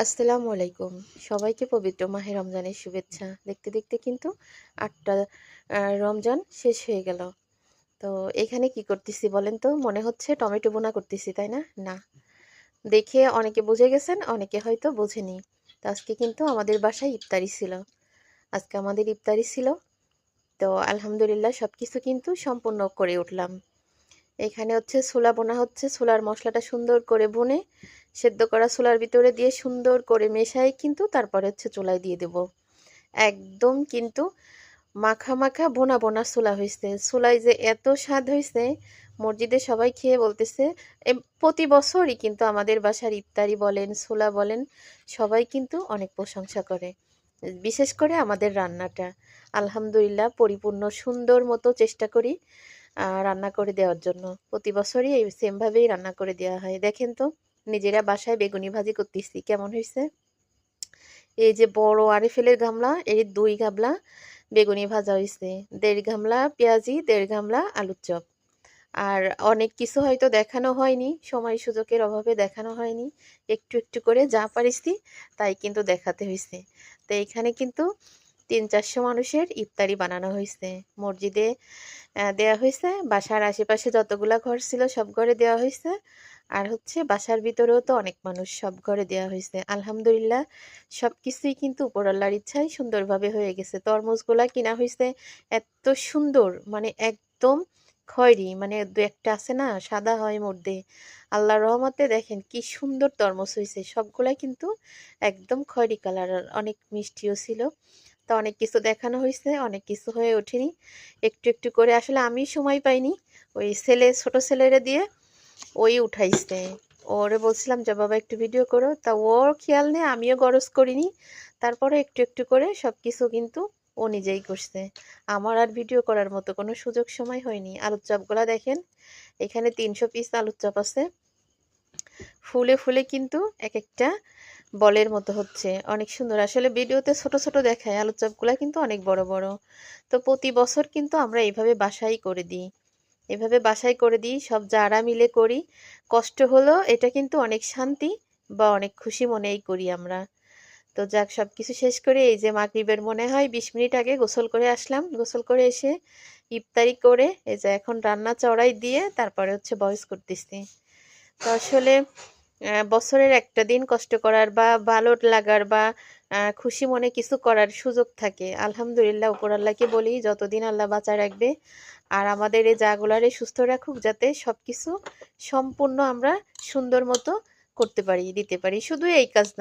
আসসালামু আলাইকুম। সবাইকে পবিত্র মাহে রমজানের শুভেচ্ছা। দেখতে, দেখতে কিন্তু ৮ টা রমজান শেষ হয়ে গেল। তো এখানে কি করতেছি বলেন তো? মনে হচ্ছে টমেটো ভুনা করতেছি, তাই না? না। দেখে অনেকে বুঝে গেছেন, অনেকে হয়তো বোঝেনি। তো আজকে কিন্তু আমাদের বাসায় ইফতারি ছিল। আজকে আমাদের ইফতারি ছিল। তো আলহামদুলিল্লাহ সবকিছু কিন্তু সম্পূর্ণ করে উঠলাম। এখানে হচ্ছে ছোলা বোনা হচ্ছে। ছোলার মশলাটা সুন্দর করে ভুনে সেদ্ধ করা ছোলার ভিতরে দিয়ে সুন্দর করে মেশাই কিন্তু তারপরে হচ্ছে চুলায় দিয়ে দেব। একদম কিন্তু মাখা মাখা বোনা বোনা ছোলা হয়েছে। ছোলায় যে এত স্বাদ হয়েছে, মসজিদে সবাই খেয়ে বলতেছে। প্রতি বছরই কিন্তু আমাদের বাসার ইফতারি বলেন, ছোলা বলেন, সবাই কিন্তু অনেক প্রশংসা করে। বিশেষ করে আমাদের রান্নাটা আলহামদুলিল্লাহ পরিপূর্ণ সুন্দর মতো চেষ্টা করি রান্না করে দেওয়ার জন্য। প্রতি বছরই এই সেমভাবেই রান্না করে দেওয়া হয়। দেখেন তো, নিজেরা বাসায় বেগুনি ভাজি করতেছি, কেমন হয়েছে? এই যে বড় আরএফএলের গামলা, এর ২ গামলা বেগুনি ভাজা হয়েছে, ১.৫ গামলা পেঁয়াজি, ১.৫ গামলা আলুর চপ। আর অনেক কিছু হয়তো দেখানো হয়নি, সময় সুযোগের অভাবে দেখানো হয়নি। একটু একটু করে যা পারিছি তাই কিন্তু দেখাতে হয়েছে। তো এখানে কিন্তু ৩-৪০০ মানুষের ইফতারি বানানো হয়েছে। মসজিদে দেয়া হয়েছে, বাসার আশেপাশে যতগুলা ঘর ছিল সব ঘরে দেওয়া হয়েছে। আর হচ্ছে বাসার ভিতরেও তো অনেক মানুষ, সব ঘরে দেওয়া হয়েছে। আলহামদুলিল্লাহ সবকিছুই কিন্তু উপরআল্লাহর ইচ্ছায় সুন্দরভাবে হয়ে গেছে। তরমুজগুলা কিনা হয়েছে এত সুন্দর, মানে একদম খয়েরি, মানে দু একটা আছে না সাদা হয় মধ্যে। আল্লাহর রহমতে দেখেন কি সুন্দর তরমুজ হয়েছে, সবগুলাই কিন্তু একদম খয়েরি কালার, আর অনেক মিষ্টিও ছিল। তো অনেক কিছু দেখানো হয়েছে, অনেক কিছু হয়ে ওঠেনি। একটু একটু করে আসলে আমি সময় পাইনি, ওই ছেলে ছোট ছেলেরে দিয়ে ওই উঠাইছে। ওরে বলছিলাম যে বাবা একটু ভিডিও করো, তা ওর খেয়াল নেই, আমিও গরজ করিনি। তারপরে একটু একটু করে সবকিছু কিন্তু ও নিজেই করছে। আমার আর ভিডিও করার মতো কোনো সুযোগ সময় হয়নি। আলুর চপগুলা দেখেন, এখানে ৩০০ পিস আলুর চপ আছে। ফুলে ফুলে কিন্তু এক একটা বলের মতো হচ্ছে, অনেক সুন্দর। আসলে ভিডিওতে ছোট ছোট দেখায়, আলুর চপগুলা কিন্তু অনেক বড় বড়। তো প্রতি বছর কিন্তু আমরা এইভাবে বাসাই করে দিই, এভাবে বাসায় করে দিই, সব যারা মিলে করি। কষ্ট হলো, এটা কিন্তু অনেক শান্তি বা অনেক খুশি মনেই করি আমরা। তো যাক, সবকিছু শেষ করে এই যে মাগরিবের মনে হয় ২০ মিনিট আগে গোসল করে আসলাম। গোসল করে এসে ইফতারি করে এই যে এখন রান্না চড়াই দিয়ে তারপরে হচ্ছে ভয়েস করতেছি। তো আসলে বছরের একটা দিন কষ্ট করার বা ভালো লাগার বা খুশি মনে কিছু করার সুযোগ থাকে। আলহামদুলিল্লাহ উপরআল্লাহকে বলি যতদিন আল্লাহ বাঁচায় রাখবে আর আমাদের এই জাগুলারে সুস্থ রাখুক, যাতে সবকিছু সম্পূর্ণ আমরা সুন্দর মতো করতে পারি, দিতে পারি। শুধু এই কাজ না।